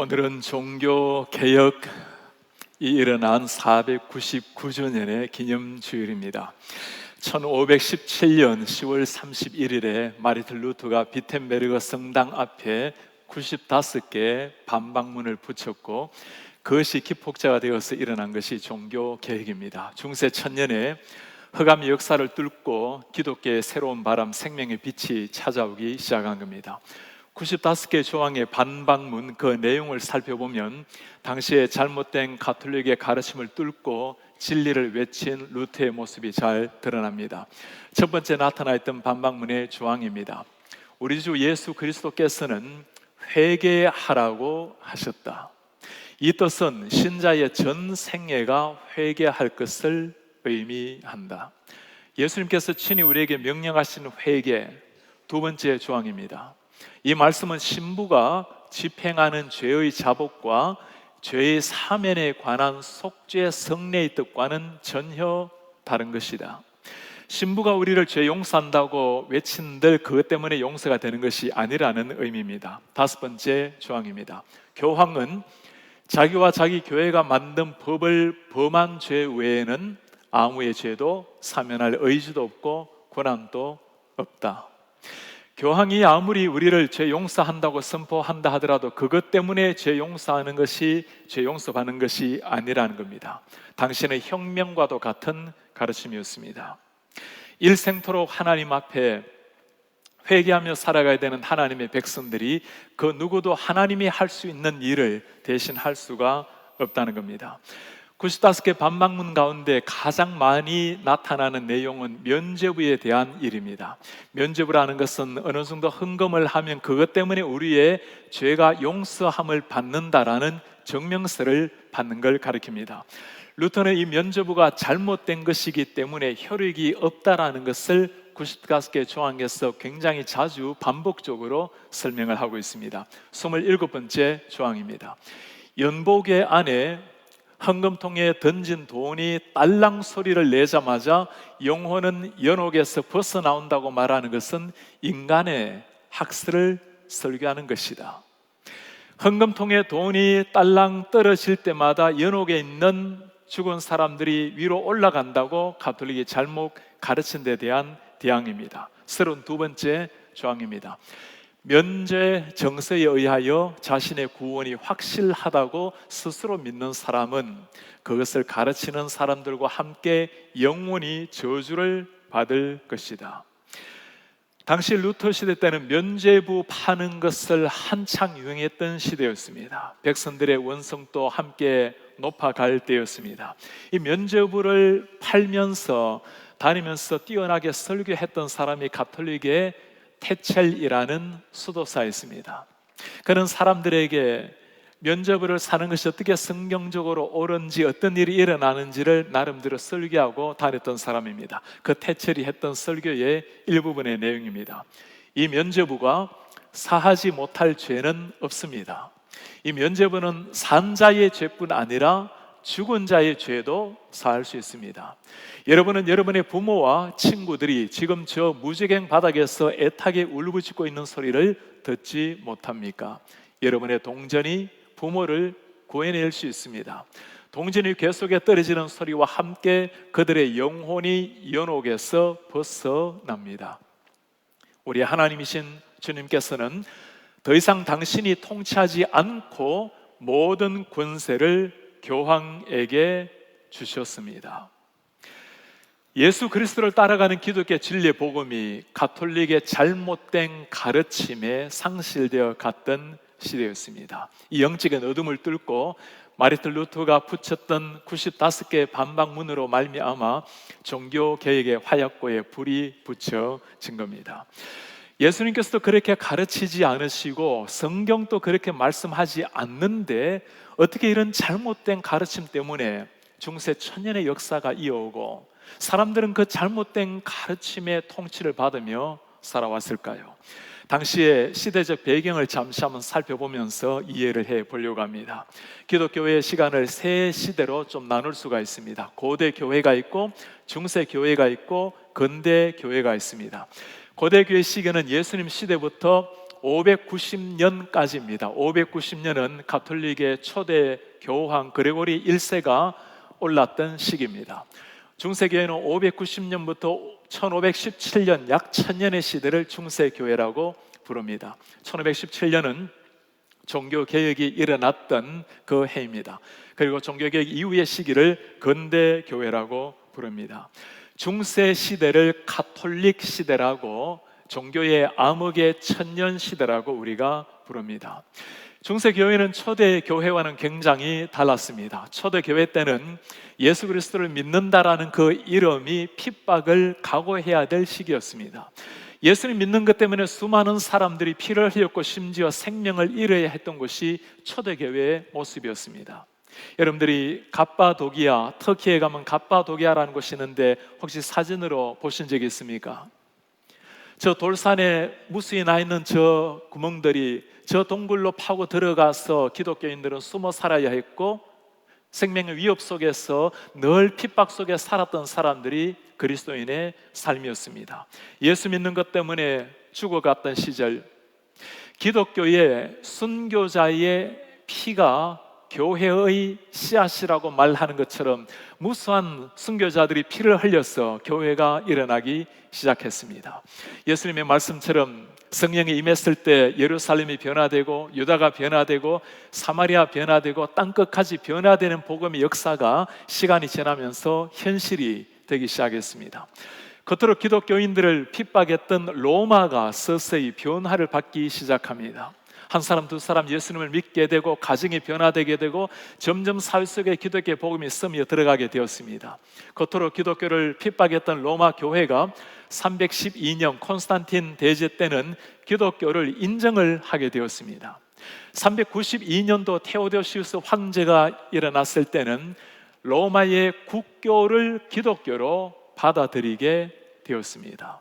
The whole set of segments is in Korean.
오늘은 종교 개혁이 일어난 499주년의 기념주일입니다. 1517년 10월 31일에 마르틴 루터가 비텐베르그 성당 앞에 95개의 반박문을 붙였고, 그것이 기폭제가 되어서 일어난 것이 종교 개혁입니다. 중세 천년에 흑암의 역사를 뚫고 기독교의 새로운 바람, 생명의 빛이 찾아오기 시작한 겁니다. 95개 조항의 반박문, 그 내용을 살펴보면 당시에 잘못된 가톨릭의 가르침을 뚫고 진리를 외친 루터의 모습이 잘 드러납니다. 첫 번째 나타나 있던 반박문의 조항입니다. 우리 주 예수 그리스도께서는 회개하라고 하셨다. 이 뜻은 신자의 전 생애가 회개할 것을 의미한다. 예수님께서 친히 우리에게 명령하신 회개, 두 번째 조항입니다. 이 말씀은 신부가 집행하는 죄의 자복과 죄의 사면에 관한 속죄 성례의 뜻과는 전혀 다른 것이다. 신부가 우리를 죄 용서한다고 외친들 그것 때문에 용서가 되는 것이 아니라는 의미입니다. 다섯 번째 조항입니다. 교황은 자기와 자기 교회가 만든 법을 범한 죄 외에는 아무의 죄도 사면할 의지도 없고 권한도 없다. 교황이 아무리 우리를 죄 용서한다고 선포한다 하더라도 그것 때문에 죄 용서하는 것이, 죄 용서받는 것이 아니라는 겁니다. 당신의 혁명과도 같은 가르침이었습니다. 일생토록 하나님 앞에 회개하며 살아가야 되는 하나님의 백성들이 그 누구도 하나님이 할 수 있는 일을 대신 할 수가 없다는 겁니다. 95개 반박문 가운데 가장 많이 나타나는 내용은 면죄부에 대한 일입니다. 면죄부라는 것은 어느 정도 헌금을 하면 그것 때문에 우리의 죄가 용서함을 받는다라는 증명서를 받는 걸 가리킵니다. 루터는 이 면죄부가 잘못된 것이기 때문에 효력이 없다라는 것을 95개 조항에서 굉장히 자주 반복적으로 설명을 하고 있습니다. 27번째 조항입니다. 연복의 안에 헌금통에 던진 돈이 딸랑 소리를 내자마자 영혼은 연옥에서 벗어나온다고 말하는 것은 인간의 학설을 설교하는 것이다. 헌금통에 돈이 딸랑 떨어질 때마다 연옥에 있는 죽은 사람들이 위로 올라간다고 가톨릭이 잘못 가르친 데 대한 대항입니다. 32번째 조항입니다. 면죄 정서에 의하여 자신의 구원이 확실하다고 스스로 믿는 사람은 그것을 가르치는 사람들과 함께 영원히 저주를 받을 것이다. 당시 루터 시대 때는 면죄부 파는 것을 한창 유행했던 시대였습니다. 백성들의 원성도 함께 높아갈 때였습니다. 이 면죄부를 팔면서 다니면서 뛰어나게 설교했던 사람이 가톨릭의 테첼이라는 수도사였습니다. 그는 사람들에게 면죄부를 사는 것이 어떻게 성경적으로 옳은지, 어떤 일이 일어나는지를 나름대로 설교하고 다녔던 사람입니다. 그 테첼이 했던 설교의 일부분의 내용입니다. 이 면죄부가 사하지 못할 죄는 없습니다. 이 면죄부는 산 자의 죄뿐 아니라 죽은 자의 죄도 사할 수 있습니다. 여러분은 여러분의 부모와 친구들이 지금 저 무지개 바닥에서 애타게 울부짖고 있는 소리를 듣지 못합니까? 여러분의 동전이 부모를 구해낼 수 있습니다. 동전이 궤 속에 떨어지는 소리와 함께 그들의 영혼이 연옥에서 벗어납니다. 우리 하나님이신 주님께서는 더 이상 당신이 통치하지 않고 모든 권세를 교황에게 주셨습니다. 예수 그리스도를 따라가는 기독교 진리의 복음이 가톨릭의 잘못된 가르침에 상실되어 갔던 시대였습니다. 이 영적인 어둠을 뚫고 마르틴 루터가 붙였던 95개의 반박문으로 말미암아 종교개혁의 화약고에 불이 붙여진 겁니다. 예수님께서도 그렇게 가르치지 않으시고 성경도 그렇게 말씀하지 않는데 어떻게 이런 잘못된 가르침 때문에 중세 천년의 역사가 이어오고 사람들은 그 잘못된 가르침의 통치를 받으며 살아왔을까요? 당시의 시대적 배경을 잠시 한번 살펴보면서 이해를 해 보려고 합니다. 기독교의 시간을 세 시대로 좀 나눌 수가 있습니다. 고대 교회가 있고 중세 교회가 있고 근대 교회가 있습니다. 고대 교회 시기는 예수님 시대부터 590년까지입니다. 590년은 가톨릭의 초대 교황 그레고리 1세가 올랐던 시기입니다. 중세교회는 590년부터 1517년 약 1000년의 시대를 중세교회라고 부릅니다. 1517년은 종교개혁이 일어났던 그 해입니다. 그리고 종교개혁 이후의 시기를 근대교회라고 부릅니다. 중세 시대를 가톨릭 시대라고, 종교의 암흑의 천년 시대라고 우리가 부릅니다. 중세교회는 초대교회와는 굉장히 달랐습니다. 초대교회 때는 예수 그리스도를 믿는다라는 그 이름이 핍박을 각오해야 될 시기였습니다. 예수를 믿는 것 때문에 수많은 사람들이 피를 흘렸고 심지어 생명을 잃어야 했던 것이 초대교회의 모습이었습니다. 여러분들이 갑바도기아, 터키에 가면 갑바도기아라는 곳이 있는데 혹시 사진으로 보신 적이 있습니까? 저 돌산에 무수히 나 있는 저 구멍들이, 저 동굴로 파고 들어가서 기독교인들은 숨어 살아야 했고, 생명의 위협 속에서 늘 핍박 속에 살았던 사람들이 그리스도인의 삶이었습니다. 예수 믿는 것 때문에 죽어갔던 시절, 기독교의 순교자의 피가 교회의 씨앗이라고 말하는 것처럼 무수한 순교자들이 피를 흘려서 교회가 일어나기 시작했습니다. 예수님의 말씀처럼 성령이 임했을 때 예루살렘이 변화되고 유다가 변화되고 사마리아 변화되고 땅끝까지 변화되는 복음의 역사가 시간이 지나면서 현실이 되기 시작했습니다. 겉으로 기독교인들을 핍박했던 로마가 서서히 변화를 받기 시작합니다. 한 사람 두 사람 예수님을 믿게 되고 가정이 변화되게 되고 점점 사회 속에 기독교의 복음이 스며 들어가게 되었습니다. 겉으로 기독교를 핍박했던 로마 교회가 312년 콘스탄틴 대제 때는 기독교를 인정을 하게 되었습니다. 392년도 테오도시우스 황제가 일어났을 때는 로마의 국교를 기독교로 받아들이게 되었습니다.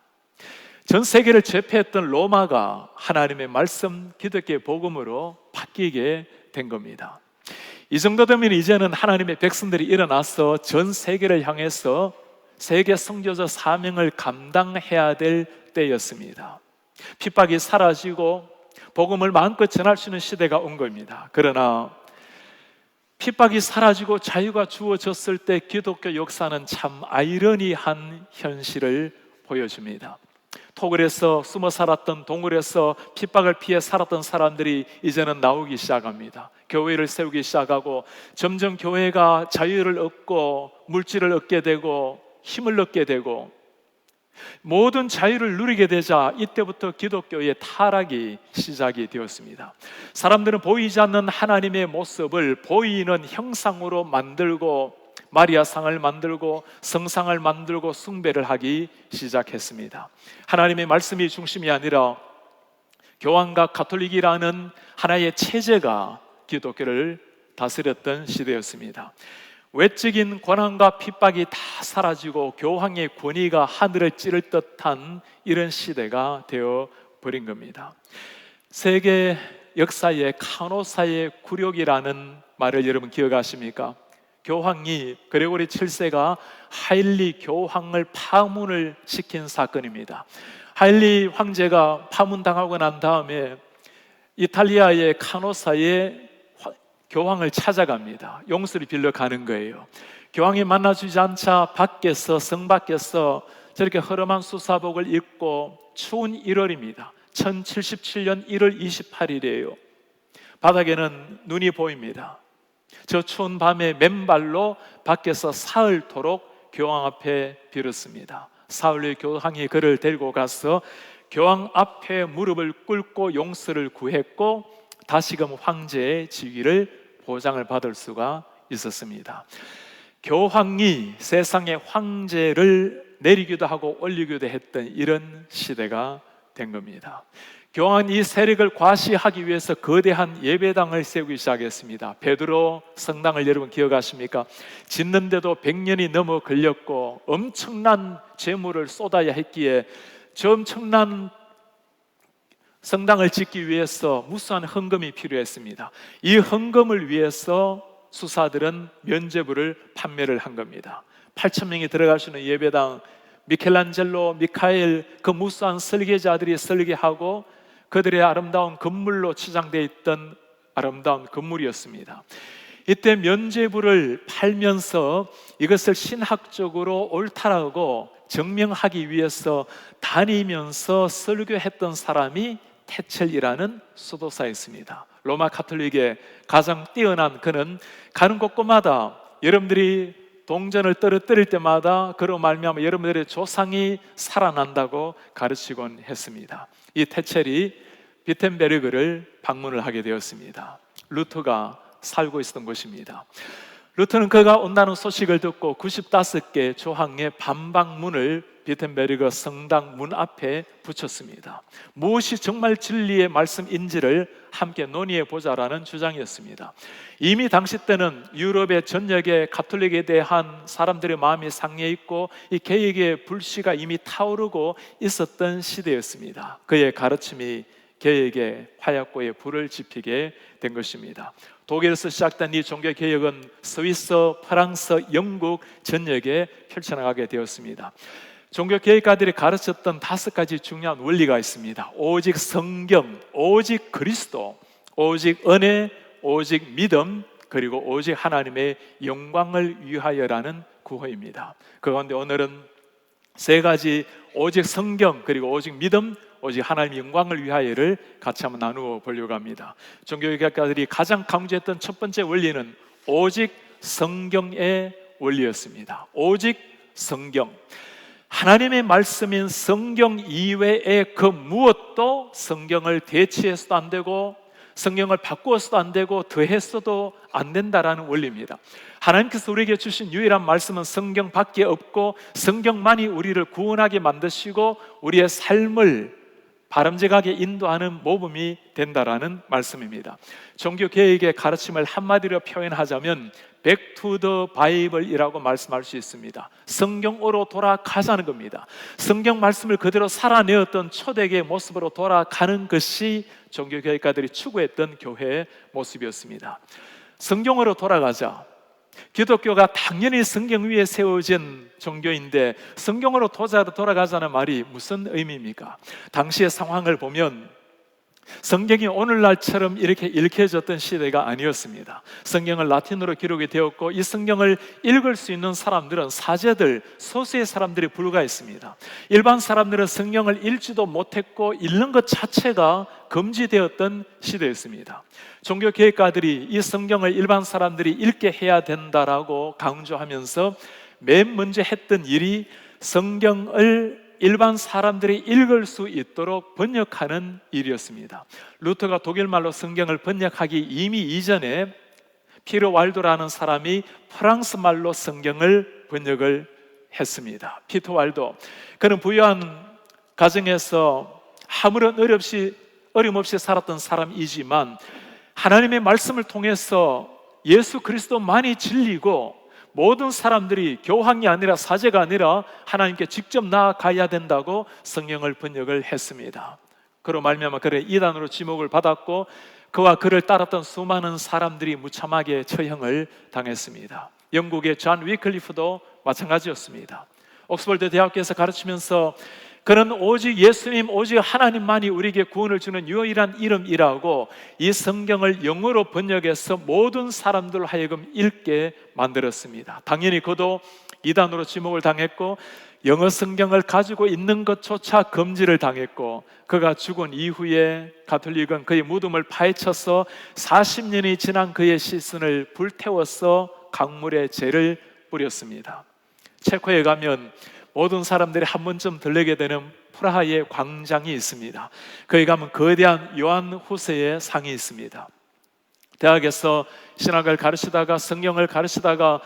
전 세계를 제패했던 로마가 하나님의 말씀, 기독교의 복음으로 바뀌게 된 겁니다. 이 정도 되면 이제는 하나님의 백성들이 일어나서 전 세계를 향해서 세계 선교사 사명을 감당해야 될 때였습니다. 핍박이 사라지고 복음을 마음껏 전할 수 있는 시대가 온 겁니다. 그러나 핍박이 사라지고 자유가 주어졌을 때 기독교 역사는 참 아이러니한 현실을 보여줍니다. 토굴에서 숨어 살았던, 동굴에서 핍박을 피해 살았던 사람들이 이제는 나오기 시작합니다. 교회를 세우기 시작하고 점점 교회가 자유를 얻고 물질을 얻게 되고 힘을 얻게 되고 모든 자유를 누리게 되자 이때부터 기독교의 타락이 시작이 되었습니다. 사람들은 보이지 않는 하나님의 모습을 보이는 형상으로 만들고 마리아상을 만들고 성상을 만들고 숭배를 하기 시작했습니다. 하나님의 말씀이 중심이 아니라 교황과 가톨릭이라는 하나의 체제가 기독교를 다스렸던 시대였습니다. 외적인 권한과 핍박이 다 사라지고 교황의 권위가 하늘을 찌를 듯한 이런 시대가 되어버린 겁니다. 세계 역사에 카노사의 굴욕이라는 말을 여러분 기억하십니까? 교황이 그레고리 7세가 하일리 교황을 파문을 시킨 사건입니다. 하일리 황제가 파문당하고 난 다음에 이탈리아의 카노사의 교황을 찾아갑니다. 용서를 빌려 가는 거예요. 교황이 만나주지 않자 밖에서, 성 밖에서 저렇게 허름한 수사복을 입고 추운 1월입니다. 1077년 1월 28일이에요. 바닥에는 눈이 보입니다. 저 추운 밤에 맨발로 밖에서 사흘토록 교황 앞에 빌었습니다. 사흘 교황이 그를 데리고 가서 교황 앞에 무릎을 꿇고 용서를 구했고 다시금 황제의 지위를 보장을 받을 수가 있었습니다. 교황이 세상의 황제를 내리기도 하고 올리기도 했던 이런 시대가 된 겁니다. 교황은 이 세력을 과시하기 위해서 거대한 예배당을 세우기 시작했습니다. 베드로 성당을 여러분 기억하십니까? 짓는데도 100년이 넘어 걸렸고 엄청난 재물을 쏟아야 했기에 저 엄청난 성당을 짓기 위해서 무수한 헌금이 필요했습니다. 이 헌금을 위해서 수사들은 면죄부를 판매를 한 겁니다. 8,000명이 들어갈 수 있는 예배당, 미켈란젤로, 미카엘 그 무수한 설계자들이 설계하고 그들의 아름다운 건물로 치장되어 있던 아름다운 건물이었습니다. 이때 면죄부를 팔면서 이것을 신학적으로 옳다라고 증명하기 위해서 다니면서 설교했던 사람이 테첼이라는 수도사였습니다. 로마 가톨릭의 가장 뛰어난 그는 가는 곳곳마다 여러분들이 동전을 떨어뜨릴 때마다 그로 말미암아 여러분들의 조상이 살아난다고 가르치곤 했습니다. 이 테첼이 비텐베르그를 방문을 하게 되었습니다. 루터가 살고 있었던 곳입니다. 루터는 그가 온다는 소식을 듣고 95개 조항의 반박문을 비텐베르그 성당 문 앞에 붙였습니다. 무엇이 정말 진리의 말씀인지를 함께 논의해 보자라는 주장이었습니다. 이미 당시 때는 유럽의 전역의 가톨릭에 대한 사람들의 마음이 상해 있고 이 개혁의 불씨가 이미 타오르고 있었던 시대였습니다. 그의 가르침이 개혁의 화약고에 불을 지피게 된 것입니다. 독일에서 시작된 이 종교개혁은 스위스, 프랑스, 영국 전역에 펼쳐나가게 되었습니다. 종교개혁가들이 가르쳤던 5가지 중요한 원리가 있습니다. 오직 성경, 오직 그리스도, 오직 은혜, 오직 믿음, 그리고 오직 하나님의 영광을 위하여라는 구호입니다. 그 가운데 오늘은 3가지 오직 성경, 그리고 오직 믿음, 오직 하나님의 영광을 위하여를 같이 한번 나누어 보려고 합니다. 종교개혁가들이 가장 강조했던 첫 번째 원리는 오직 성경의 원리였습니다. 오직 성경, 하나님의 말씀인 성경 이외의 그 무엇도 성경을 대체해서도 안 되고 성경을 바꾸어서도 안 되고 더했어도 안 된다라는 원리입니다. 하나님께서 우리에게 주신 유일한 말씀은 성경밖에 없고 성경만이 우리를 구원하게 만드시고 우리의 삶을 바람직하게 인도하는 모범이 된다라는 말씀입니다. 종교개혁의 가르침을 한마디로 표현하자면 Back to the Bible이라고 말씀할 수 있습니다. 성경으로 돌아가자는 겁니다. 성경 말씀을 그대로 살아내었던 초대교회의 모습으로 돌아가는 것이 종교개혁가들이 추구했던 교회의 모습이었습니다. 성경으로 돌아가자. 기독교가 당연히 성경 위에 세워진 종교인데 성경으로 돌아가자는 말이 무슨 의미입니까? 당시의 상황을 보면 성경이 오늘날처럼 이렇게 읽혀졌던 시대가 아니었습니다. 성경은 라틴어로 기록이 되었고 이 성경을 읽을 수 있는 사람들은 사제들, 소수의 사람들이 불과했습니다. 일반 사람들은 성경을 읽지도 못했고 읽는 것 자체가 금지되었던 시대였습니다. 종교개혁가들이 이 성경을 일반 사람들이 읽게 해야 된다라고 강조하면서 맨 먼저 했던 일이 성경을 일반 사람들이 읽을 수 있도록 번역하는 일이었습니다. 루터가 독일말로 성경을 번역하기 이미 이전에 피로 왈도라는 사람이 프랑스 말로 성경을 번역을 했습니다. 피터 왈도, 그는 부유한 가정에서 아무런 어려움 없이 살았던 사람이지만 하나님의 말씀을 통해서 예수 그리스도만이 진리고 모든 사람들이 교황이 아니라 사제가 아니라 하나님께 직접 나아가야 된다고 성경을 번역을 했습니다. 그로 말미암아 그를 이단으로 지목을 받았고 그와 그를 따랐던 수많은 사람들이 무참하게 처형을 당했습니다. 영국의 존 위클리프도 마찬가지였습니다. 옥스퍼드 대학교에서 가르치면서 그는 오직 예수님, 오직 하나님만이 우리에게 구원을 주는 유일한 이름이라고 이 성경을 영어로 번역해서 모든 사람들 하여금 읽게 만들었습니다. 당연히 그도 이단으로 지목을 당했고 영어 성경을 가지고 있는 것조차 금지를 당했고 그가 죽은 이후에 가톨릭은 그의 무덤을 파헤쳐서 40년이 지난 그의 시신을 불태워서 강물에 죄를 뿌렸습니다. 체코에 가면 모든 사람들이 한 번쯤 들르게 되는 프라하의 광장이 있습니다. 거기 가면 거대한 요한 후세의 상이 있습니다. 대학에서 신학을 가르치다가 성경을 가르치다가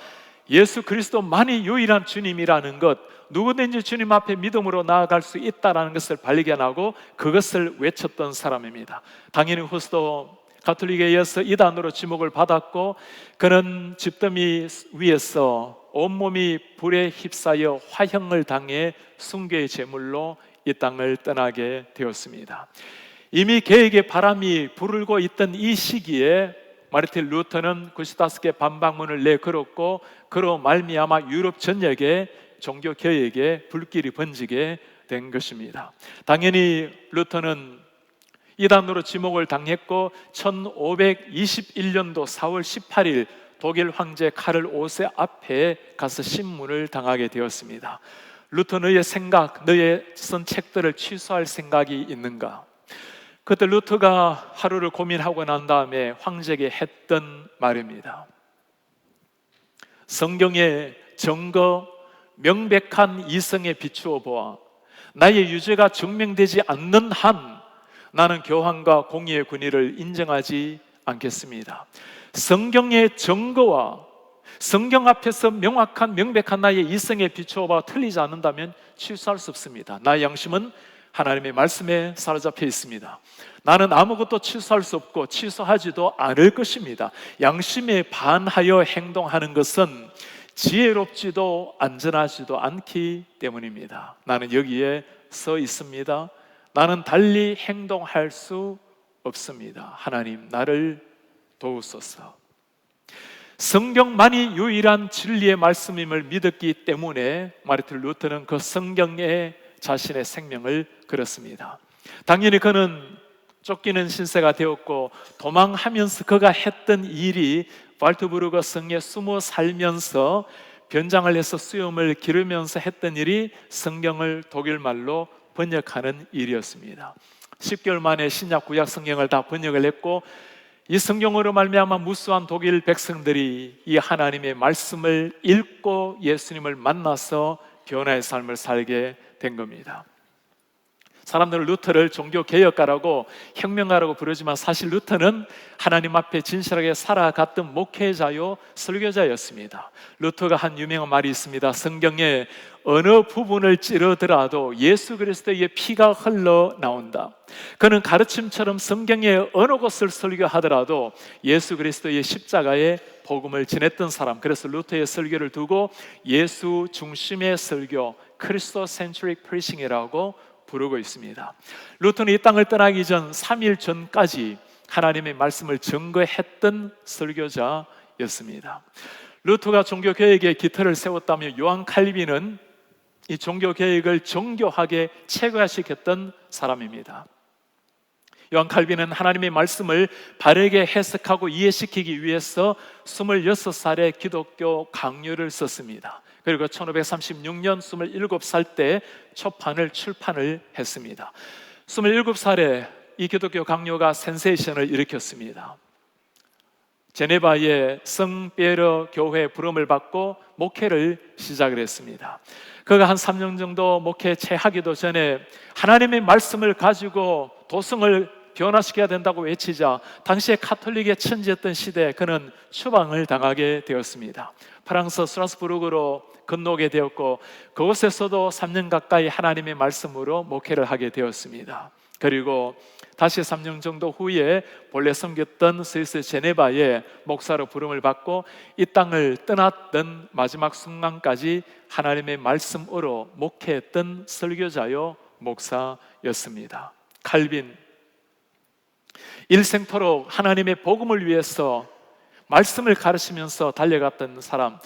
예수 그리스도만이 유일한 주님이라는 것, 누구든지 주님 앞에 믿음으로 나아갈 수 있다는 것을 발견하고 그것을 외쳤던 사람입니다. 당연히 후세도 가톨릭에 의해서 이단으로 지목을 받았고 그는 집더미 위에서 온몸이 불에 휩싸여 화형을 당해 순교의 제물로 이 땅을 떠나게 되었습니다. 이미 개혁의 바람이 불고 있던 이 시기에 마르틴 루터는 95개 반박문을 내걸었고 그로 말미암아 유럽 전역에 종교개혁의 불길이 번지게 된 것입니다. 당연히 루터는 이단으로 지목을 당했고 1521년도 4월 18일 독일 황제 카를 5세 앞에 가서 신문을 당하게 되었습니다. 루터, 너의 생각, 너의 쓴 책들을 취소할 생각이 있는가? 그때 루터가 하루를 고민하고 난 다음에 황제에게 했던 말입니다. 성경의 증거, 명백한 이성에 비추어 보아 나의 유죄가 증명되지 않는 한 나는 교황과 공의의 권위를 인정하지 않겠습니다. 성경의 증거와 성경 앞에서 명확한 명백한 나의 이성에 비추어 봐 틀리지 않는다면 취소할 수 없습니다. 나의 양심은 하나님의 말씀에 사로잡혀 있습니다. 나는 아무것도 취소할 수 없고 취소하지도 않을 것입니다. 양심에 반하여 행동하는 것은 지혜롭지도 안전하지도 않기 때문입니다. 나는 여기에 서 있습니다. 나는 달리 행동할 수 없습니다. 하나님, 나를 도우소서. 성경만이 유일한 진리의 말씀임을 믿었기 때문에 마르틴 루터는 그 성경에 자신의 생명을 걸었습니다. 당연히 그는 쫓기는 신세가 되었고 도망하면서 그가 했던 일이 발트부르크 성에 숨어 살면서 변장을 해서 수염을 기르면서 했던 일이 성경을 독일말로 번역하는 일이었습니다. 10개월 만에 신약 구약 성경을 다 번역을 했고 이 성경으로 말미암아 무수한 독일 백성들이 이 하나님의 말씀을 읽고 예수님을 만나서 변화의 삶을 살게 된 겁니다. 사람들은 루터를 종교개혁가라고 혁명가라고 부르지만 사실 루터는 하나님 앞에 진실하게 살아갔던 목회자요 설교자였습니다. 루터가 한 유명한 말이 있습니다. 성경에 어느 부분을 찌르더라도 예수 그리스도의 피가 흘러나온다. 그는 가르침처럼 성경의 어느 곳을 설교하더라도 예수 그리스도의 십자가의 복음을 전했던 사람. 그래서 루터의 설교를 두고 예수 중심의 설교, 크리스토센트릭 프리싱이라고 부르고 있습니다. 루터는 이 땅을 떠나기 전 3일 전까지 하나님의 말씀을 증거했던 설교자였습니다. 루터가 종교개혁의 기틀을 세웠다면 요한 칼빈은 이 종교개혁을 정교하게 체계화시켰던 사람입니다. 요한 칼빈은 하나님의 말씀을 바르게 해석하고 이해시키기 위해서 26살에 기독교 강요를 썼습니다. 그리고 1536년 27살 때 초판을 출판을 했습니다. 27살에 이 기독교 강요가 센세이션을 일으켰습니다. 제네바의 성피에르 교회 부름을 받고 목회를 시작을 했습니다. 그가 한 3년 정도 목회 채하기도 전에 하나님의 말씀을 가지고 도성을 변화시켜야 된다고 외치자 당시에 카톨릭의 천지였던 시대에 그는 추방을 당하게 되었습니다. 프랑스 스트라스부르크로 건너게 되었고 그곳에서도 3년 가까이 하나님의 말씀으로 목회를 하게 되었습니다. 그리고 다시 3년 정도 후에 본래 섬겼던 스위스 제네바에 목사로 부름을 받고 이 땅을 떠났던 마지막 순간까지 하나님의 말씀으로 목회했던 설교자요 목사였습니다. 칼빈, 일생토록 하나님의 복음을 위해서 말씀을 가르치면서 달려갔던 사람.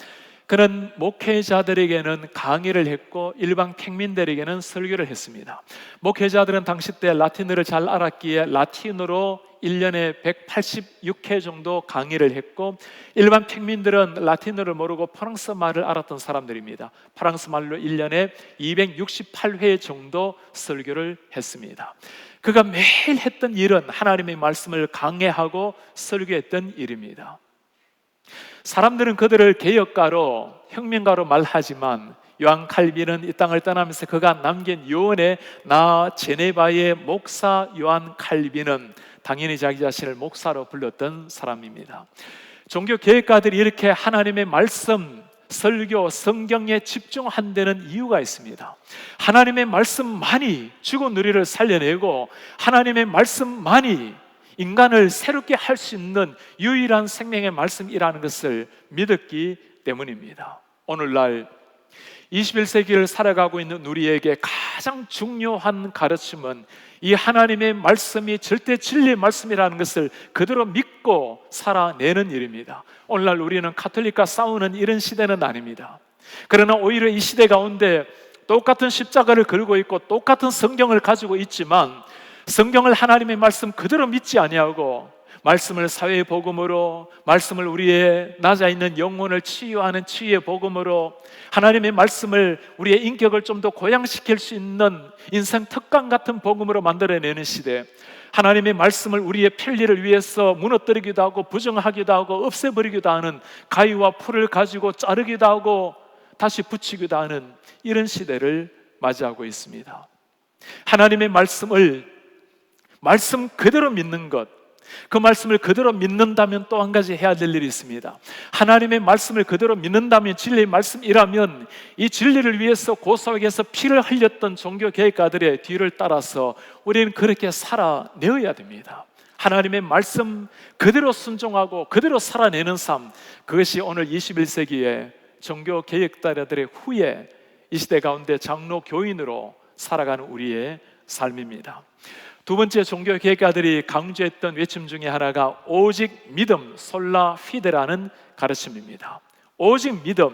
그는 목회자들에게는 강의를 했고 일반 평민들에게는 설교를 했습니다. 목회자들은 당시 때 라틴어를 잘 알았기에 라틴어로 1년에 186회 정도 강의를 했고 일반 평민들은 라틴어를 모르고 프랑스 말을 알았던 사람들입니다. 프랑스 말로 1년에 268회 정도 설교를 했습니다. 그가 매일 했던 일은 하나님의 말씀을 강해하고 설교했던 일입니다. 사람들은 그들을 개혁가로 혁명가로 말하지만 요한 칼빈은 이 땅을 떠나면서 그가 남긴 요언에 나 제네바의 목사 요한 칼빈은 당연히 자기 자신을 목사로 불렀던 사람입니다. 종교 개혁가들이 이렇게 하나님의 말씀, 설교, 성경에 집중한 데는 이유가 있습니다. 하나님의 말씀만이 죽은 누리를 살려내고 하나님의 말씀만이 인간을 새롭게 할 수 있는 유일한 생명의 말씀이라는 것을 믿었기 때문입니다. 오늘날 21세기를 살아가고 있는 우리에게 가장 중요한 가르침은 이 하나님의 말씀이 절대 진리의 말씀이라는 것을 그대로 믿고 살아내는 일입니다. 오늘날 우리는 카톨릭과 싸우는 이런 시대는 아닙니다. 그러나 오히려 이 시대 가운데 똑같은 십자가를 걸고 있고 똑같은 성경을 가지고 있지만 성경을 하나님의 말씀 그대로 믿지 아니하고 말씀을 사회의 복음으로, 말씀을 우리의 낮아 있는 영혼을 치유하는 치유의 복음으로, 하나님의 말씀을 우리의 인격을 좀 더 고양시킬 수 있는 인생 특강 같은 복음으로 만들어내는 시대, 하나님의 말씀을 우리의 편리를 위해서 무너뜨리기도 하고 부정하기도 하고 없애버리기도 하는, 가위와 풀을 가지고 자르기도 하고 다시 붙이기도 하는 이런 시대를 맞이하고 있습니다. 하나님의 말씀 그대로 믿는 것, 그 말씀을 그대로 믿는다면 또 한 가지 해야 될 일이 있습니다. 하나님의 말씀을 그대로 믿는다면, 진리의 말씀이라면 이 진리를 위해서 고소하게서 피를 흘렸던 종교 개혁가들의 뒤를 따라서 우리는 그렇게 살아내어야 됩니다. 하나님의 말씀 그대로 순종하고 그대로 살아내는 삶, 그것이 오늘 21세기의 종교 개혁자들의 후에 이 시대 가운데 장로 교인으로 살아가는 우리의 삶입니다. 두 번째 종교 개혁가들이 강조했던 외침 중에 하나가 오직 믿음, 솔라 피데라는 가르침입니다. 오직 믿음,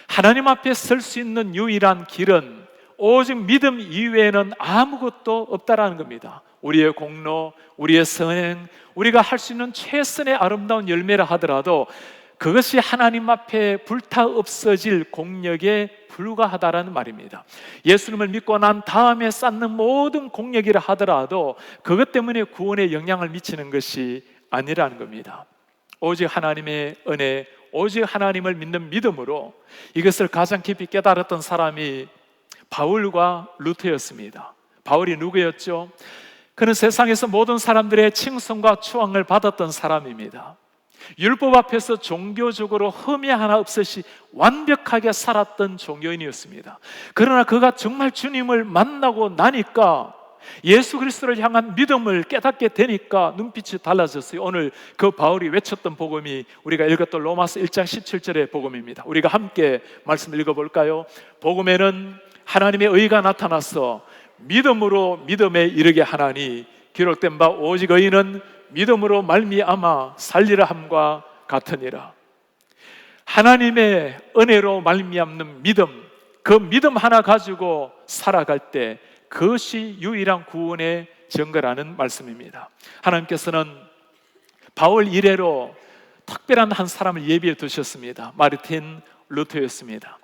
하나님 앞에 설 수 있는 유일한 길은 오직 믿음 이외에는 아무것도 없다라는 겁니다. 우리의 공로, 우리의 선행, 우리가 할 수 있는 최선의 아름다운 열매라 하더라도 그것이 하나님 앞에 불타 없어질 공력에 불과하다라는 말입니다. 예수님을 믿고 난 다음에 쌓는 모든 공력이라 하더라도 그것 때문에 구원에 영향을 미치는 것이 아니라는 겁니다. 오직 하나님의 은혜, 오직 하나님을 믿는 믿음으로 이것을 가장 깊이 깨달았던 사람이 바울과 루터였습니다. 바울이 누구였죠? 그는 세상에서 모든 사람들의 칭송과 추앙을 받았던 사람입니다. 율법 앞에서 종교적으로 흠이 하나 없이 완벽하게 살았던 종교인이었습니다. 그러나 그가 정말 주님을 만나고 나니까, 예수 그리스도를 향한 믿음을 깨닫게 되니까 눈빛이 달라졌어요. 오늘 그 바울이 외쳤던 복음이 우리가 읽었던 로마서 1장 17절의 복음입니다. 우리가 함께 말씀을 읽어볼까요? 복음에는 하나님의 의가 나타나서 믿음으로 믿음에 이르게 하나니 기록된 바 오직 의인은 믿음으로 말미암아 살리라 함과 같으니라. 하나님의 은혜로 말미암는 믿음, 그 믿음 하나 가지고 살아갈 때 그것이 유일한 구원의 증거라는 말씀입니다. 하나님께서는 바울 이래로 특별한 한 사람을 예비해 두셨습니다. 마르틴 루터였습니다.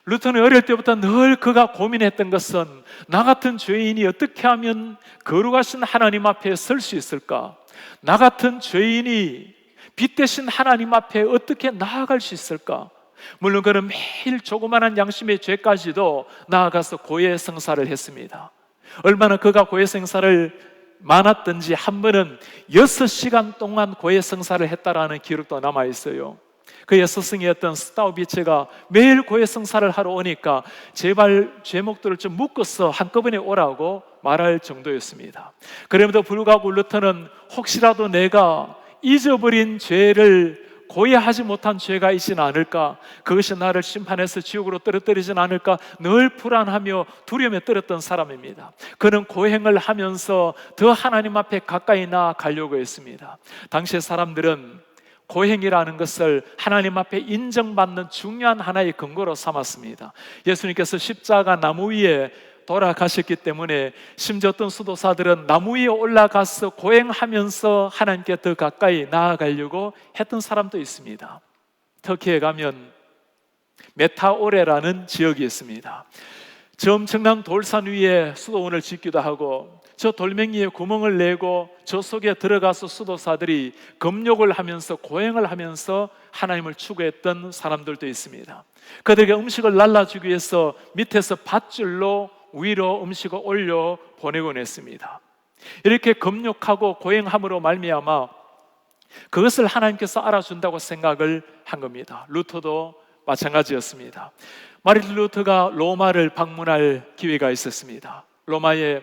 루터는 어릴 때부터 늘 그가 고민했던 것은 나 같은 죄인이 어떻게 하면 거룩하신 하나님 앞에 설 수 있을까? 나 같은 죄인이 빛 대신 하나님 앞에 어떻게 나아갈 수 있을까? 물론 그는 매일 조그마한 양심의 죄까지도 나아가서 고해성사를 했습니다. 얼마나 그가 고해성사를 많았던지 한 번은 6시간 동안 고해성사를 했다라는 기록도 남아있어요. 그의 스승이었던 스타우비체가 매일 고해성사를 하러 오니까 제발 제목들을 좀 묶어서 한꺼번에 오라고 말할 정도였습니다. 그럼에도 불구하고 루터는 혹시라도 내가 잊어버린 죄를 고해하지 못한 죄가 있지는 않을까, 그것이 나를 심판해서 지옥으로 떨어뜨리진 않을까 늘 불안하며 두려움에 떨었던 사람입니다. 그는 고행을 하면서 더 하나님 앞에 가까이 나아가려고 했습니다. 당시의 사람들은 고행이라는 것을 하나님 앞에 인정받는 중요한 하나의 근거로 삼았습니다. 예수님께서 십자가 나무 위에 돌아가셨기 때문에 심지어 어떤 수도사들은 나무 위에 올라가서 고행하면서 하나님께 더 가까이 나아가려고 했던 사람도 있습니다. 터키에 가면 메타오레라는 지역이 있습니다. 저 엄청난 돌산 위에 수도원을 짓기도 하고 저 돌멩이에 구멍을 내고 저 속에 들어가서 수도사들이 금욕을 하면서 고행을 하면서 하나님을 추구했던 사람들도 있습니다. 그들에게 음식을 날라주기 위해서 밑에서 밧줄로 위로 음식을 올려 보내곤 했습니다. 이렇게 금욕하고 고행함으로 말미암아 그것을 하나님께서 알아준다고 생각을 한 겁니다. 루터도 마찬가지였습니다. 마르틴 루터가 로마를 방문할 기회가 있었습니다. 로마에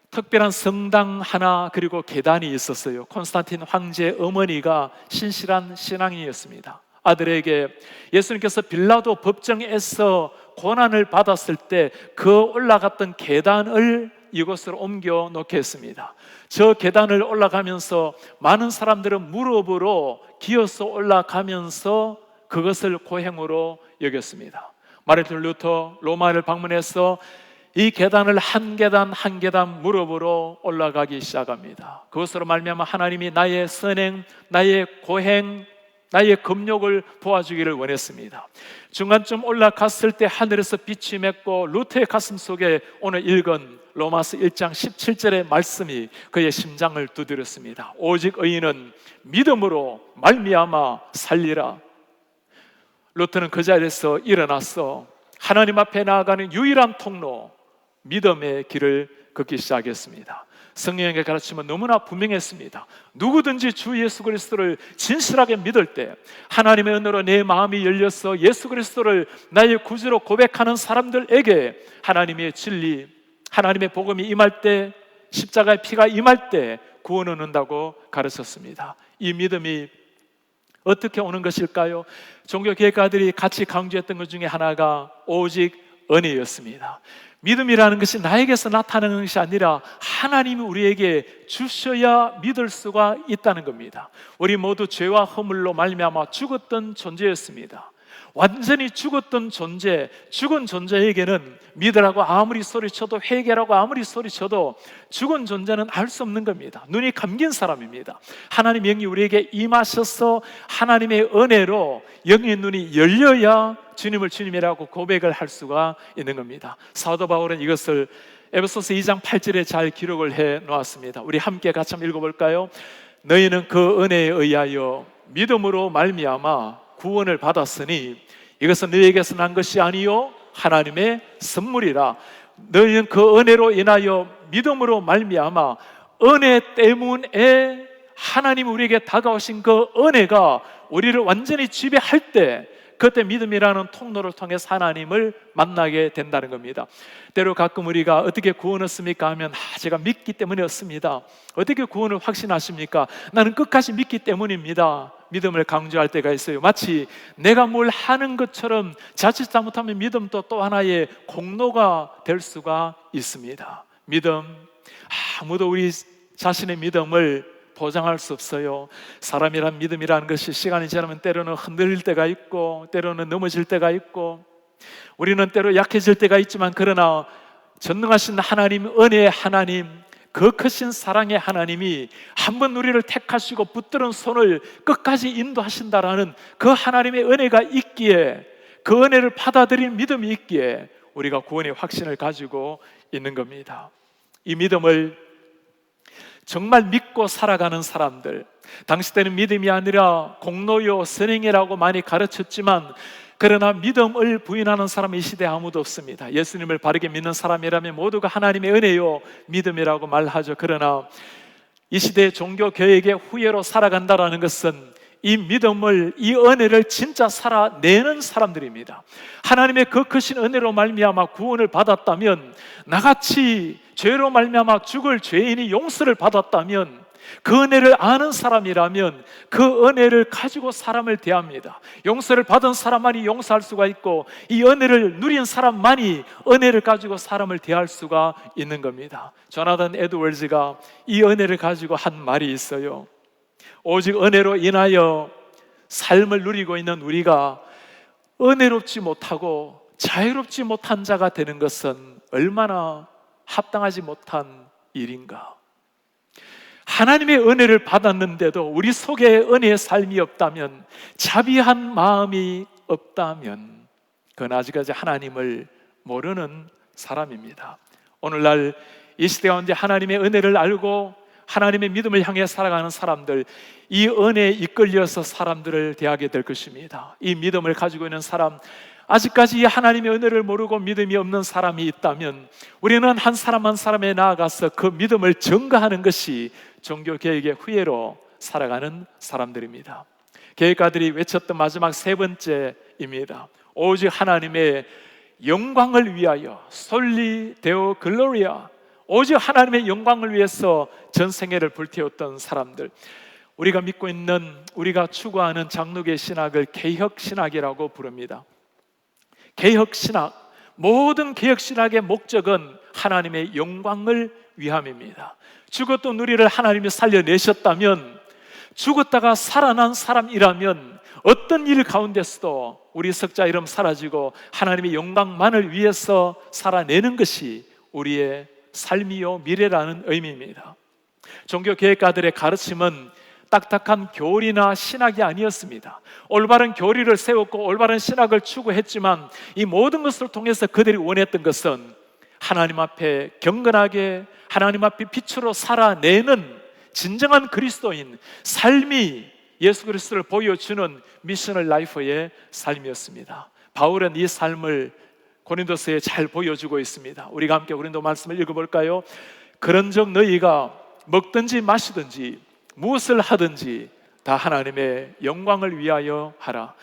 특별한 성당 하나 그리고 계단이 있었어요. 콘스탄틴 황제 어머니가 신실한 신앙인이었습니다. 아들에게 예수님께서 빌라도 법정에서 고난을 받았을 때 그 올라갔던 계단을 이곳으로 옮겨 놓게 했습니다. 저 계단을 올라가면서 많은 사람들은 무릎으로 기어서 올라가면서 그것을 고행으로 여겼습니다. 마르틴 루터 로마를 방문해서 이 계단을 한 계단 한 계단 무릎으로 올라가기 시작합니다. 그것으로 말미암아 하나님이 나의 선행, 나의 고행, 나의 금욕을 도와주기를 원했습니다. 중간쯤 올라갔을 때 하늘에서 빛이 맺고 루트의 가슴 속에 오늘 읽은 로마서 1장 17절의 말씀이 그의 심장을 두드렸습니다. 오직 의인은 믿음으로 말미암아 살리라. 루트는 그 자리에서 일어나서 하나님 앞에 나아가는 유일한 통로, 믿음의 길을 걷기 시작했습니다. 성령의 가르침은 너무나 분명했습니다. 누구든지 주 예수 그리스도를 진실하게 믿을 때, 하나님의 은혜로 내 마음이 열려서 예수 그리스도를 나의 구주로 고백하는 사람들에게 하나님의 진리, 하나님의 복음이 임할 때, 십자가의 피가 임할 때 구원을 얻는다고 가르쳤습니다. 이 믿음이 어떻게 오는 것일까요? 종교개혁가들이 같이 강조했던 것 중에 하나가 오직 은혜였습니다. 믿음이라는 것이 나에게서 나타나는 것이 아니라 하나님이 우리에게 주셔야 믿을 수가 있다는 겁니다. 우리 모두 죄와 허물로 말미암아 죽었던 존재였습니다. 완전히 죽었던 존재, 죽은 존재에게는 믿으라고 아무리 소리쳐도, 회개라고 아무리 소리쳐도 죽은 존재는 알 수 없는 겁니다. 눈이 감긴 사람입니다. 하나님의 영이 우리에게 임하셔서 하나님의 은혜로 영의 눈이 열려야 주님을 주님이라고 고백을 할 수가 있는 겁니다. 사도 바울은 이것을 에베소서 2장 8절에 잘 기록을 해 놓았습니다. 우리 함께 같이 한번 읽어볼까요? 너희는 그 은혜에 의하여 믿음으로 말미암아 구원을 받았으니 이것은 너희에게서 난 것이 아니요 하나님의 선물이라. 너희는 그 은혜로 인하여 믿음으로 말미암아, 은혜 때문에 하나님 우리에게 다가오신 그 은혜가 우리를 완전히 지배할 때, 그때 믿음이라는 통로를 통해서 하나님을 만나게 된다는 겁니다. 때로 가끔 우리가 어떻게 구원 얻습니까 하면 제가 믿기 때문이었습니다. 어떻게 구원을 확신하십니까? 나는 끝까지 믿기 때문입니다. 믿음을 강조할 때가 있어요. 마치 내가 뭘 하는 것처럼 자칫 잘못하면 믿음도 또 하나의 공로가 될 수가 있습니다. 믿음, 아무도 우리 자신의 믿음을 보장할 수 없어요. 사람이란 믿음이라는 것이 시간이 지나면 때로는 흔들릴 때가 있고 때로는 넘어질 때가 있고 우리는 때로 약해질 때가 있지만, 그러나 전능하신 하나님, 은혜의 하나님, 그 크신 사랑의 하나님이 한번 우리를 택하시고 붙들은 손을 끝까지 인도하신다라는 그 하나님의 은혜가 있기에, 그 은혜를 받아들인 믿음이 있기에 우리가 구원의 확신을 가지고 있는 겁니다. 이 믿음을 정말 믿고 살아가는 사람들, 당시 때는 믿음이 아니라 공로요 선행이라고 많이 가르쳤지만, 그러나 믿음을 부인하는 사람은 이 시대에 아무도 없습니다. 예수님을 바르게 믿는 사람이라면 모두가 하나님의 은혜요 믿음이라고 말하죠. 그러나 이 시대의 종교개혁의 후예로 살아간다는 것은 이 믿음을, 이 은혜를 진짜 살아내는 사람들입니다. 하나님의 그 크신 은혜로 말미암아 구원을 받았다면, 나같이 죄로 말미암아 죽을 죄인이 용서를 받았다면, 그 은혜를 아는 사람이라면 그 은혜를 가지고 사람을 대합니다. 용서를 받은 사람만이 용서할 수가 있고, 이 은혜를 누린 사람만이 은혜를 가지고 사람을 대할 수가 있는 겁니다. 조나단 에드워즈가 이 은혜를 가지고 한 말이 있어요. 오직 은혜로 인하여 삶을 누리고 있는 우리가 은혜롭지 못하고 자유롭지 못한 자가 되는 것은 얼마나 합당하지 못한 일인가. 하나님의 은혜를 받았는데도 우리 속에 은혜의 삶이 없다면, 자비한 마음이 없다면, 그건 아직까지 하나님을 모르는 사람입니다. 오늘날 이 시대 가운데 하나님의 은혜를 알고 하나님의 믿음을 향해 살아가는 사람들, 이 은혜에 이끌려서 사람들을 대하게 될 것입니다. 이 믿음을 가지고 있는 사람, 아직까지 이 하나님의 은혜를 모르고 믿음이 없는 사람이 있다면, 우리는 한 사람 한 사람에 나아가서 그 믿음을 증거하는 것이 종교개혁의 후예로 살아가는 사람들입니다. 개혁가들이 외쳤던 마지막 세 번째입니다. 오직 하나님의 영광을 위하여, 솔리 데오 글로리아, 오직 하나님의 영광을 위해서 전생애를 불태웠던 사람들, 우리가 믿고 있는, 우리가 추구하는 장로계 신학을 개혁신학이라고 부릅니다. 개혁신학, 모든 개혁신학의 목적은 하나님의 영광을 위함입니다. 죽었던 우리를 하나님이 살려내셨다면, 죽었다가 살아난 사람이라면 어떤 일 가운데서도 우리 석자 이름 사라지고 하나님의 영광만을 위해서 살아내는 것이 우리의 삶이요 미래라는 의미입니다. 종교개혁가들의 가르침은 딱딱한 교리나 신학이 아니었습니다. 올바른 교리를 세웠고 올바른 신학을 추구했지만 이 모든 것을 통해서 그들이 원했던 것은 하나님 앞에 경건하게 하나님 앞에 빛으로 살아내는 진정한 그리스도인 삶이 예수 그리스도를 보여주는 미셔널 라이프의 삶이었습니다. 바울은 이 삶을 고린도서에 잘 보여주고 있습니다. 우리가 함께 고린도 말씀을 읽어볼까요? 그런즉 너희가 먹든지 마시든지 무엇을 하든지 다 하나님의 영광을 위하여 하라.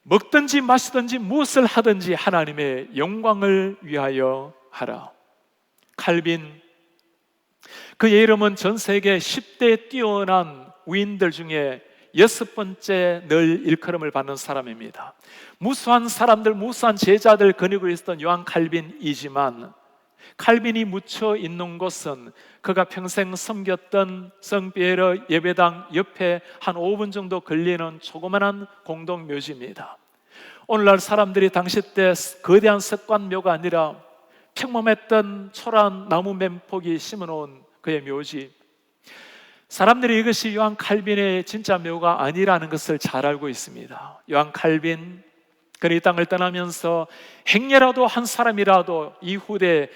먹든지 마시든지 무엇을 하든지 하나님의 영광을 위하여 하라. 칼빈, 그의 이름은 전 세계 10대 뛰어난 위인들 중에 6번째 늘 일컬음을 받는 사람입니다. 무수한 사람들, 무수한 제자들 거느리고 있었던 요한 칼빈이지만 칼빈이 묻혀 있는 곳은 그가 평생 섬겼던 성피에르 예배당 옆에 한 5분 정도 걸리는 조그만한 공동묘지입니다. 오늘날 사람들이 당시 때 거대한 석관묘가 아니라 평범했던 초라한 나무 맨폭이 심어놓은 그의 묘지, 사람들이 이것이 요한 칼빈의 진짜 묘가 아니라는 것을 잘 알고 있습니다. 요한 칼빈, 그는 이 땅을 떠나면서 행여라도 한 사람이라도 이후대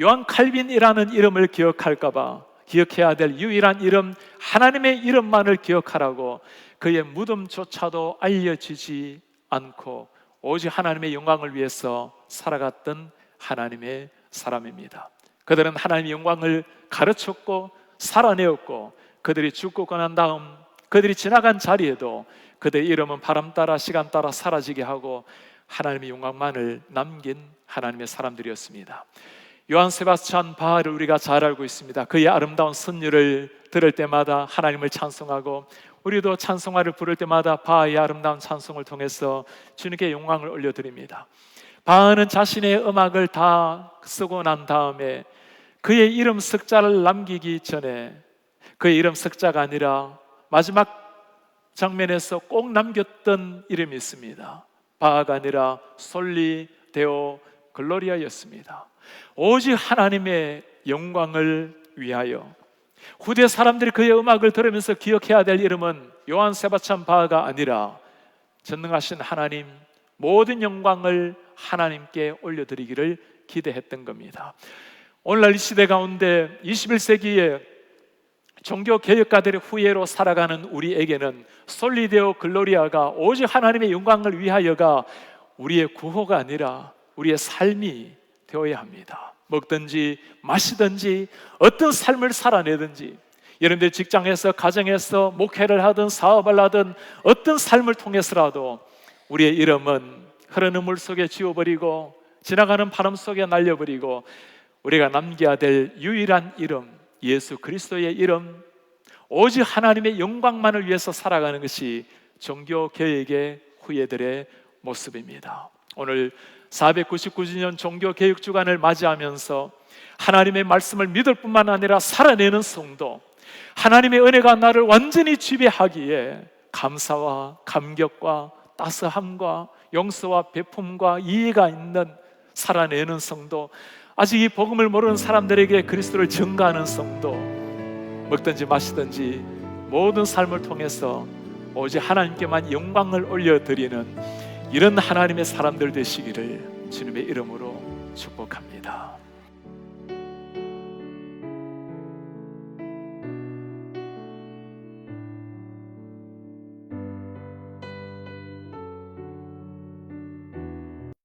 요한 칼빈이라는 이름을 기억할까봐, 기억해야 될 유일한 이름, 하나님의 이름만을 기억하라고 그의 무덤조차도 알려지지 않고 오직 하나님의 영광을 위해서 살아갔던 하나님의 사람입니다. 그들은 하나님의 영광을 가르쳤고 살아내었고, 그들이 죽고 난 다음 그들이 지나간 자리에도 그들의 이름은 바람 따라 시간 따라 사라지게 하고 하나님의 영광만을 남긴 하나님의 사람들이었습니다. 요한 세바스찬 바하를 우리가 잘 알고 있습니다. 그의 아름다운 선율을 들을 때마다 하나님을 찬송하고, 우리도 찬송가를 부를 때마다 바하의 아름다운 찬송을 통해서 주님께 영광을 올려드립니다. 바하는 자신의 음악을 다 쓰고 난 다음에 그의 이름 석자를 남기기 전에 그의 이름 석자가 아니라 마지막 장면에서 꼭 남겼던 이름이 있습니다. 바하가 아니라 솔리 데오 글로리아였습니다. 오직 하나님의 영광을 위하여. 후대 사람들이 그의 음악을 들으면서 기억해야 될 이름은 요한 세바찬 바하가 아니라 전능하신 하나님, 모든 영광을 하나님께 올려드리기를 기대했던 겁니다. 오늘날 이 시대 가운데 21세기에 종교개혁가들의 후예로 살아가는 우리에게는 솔리데오 글로리아가 오직 하나님의 영광을 위하여가 우리의 구호가 아니라 우리의 삶이 되어야 합니다. 먹든지 마시든지 어떤 삶을 살아내든지, 여러분들 직장에서 가정에서 목회를 하든 사업을 하든 어떤 삶을 통해서라도 우리의 이름은 흐르는 물 속에 지워버리고 지나가는 바람 속에 날려버리고 우리가 남겨야 될 유일한 이름, 예수 그리스도의 이름, 오직 하나님의 영광만을 위해서 살아가는 것이 종교개혁의 후예들의 모습입니다. 오늘 499주년 종교개혁주간을 맞이하면서 하나님의 말씀을 믿을 뿐만 아니라 살아내는 성도, 하나님의 은혜가 나를 완전히 지배하기에 감사와 감격과 따스함과 용서와 베품과 이해가 있는 살아내는 성도, 아직 이 복음을 모르는 사람들에게 그리스도를 증거하는 성도, 먹든지 마시든지 모든 삶을 통해서 오직 하나님께만 영광을 올려드리는 이런 하나님의 사람들 되시기를 주님의 이름으로 축복합니다.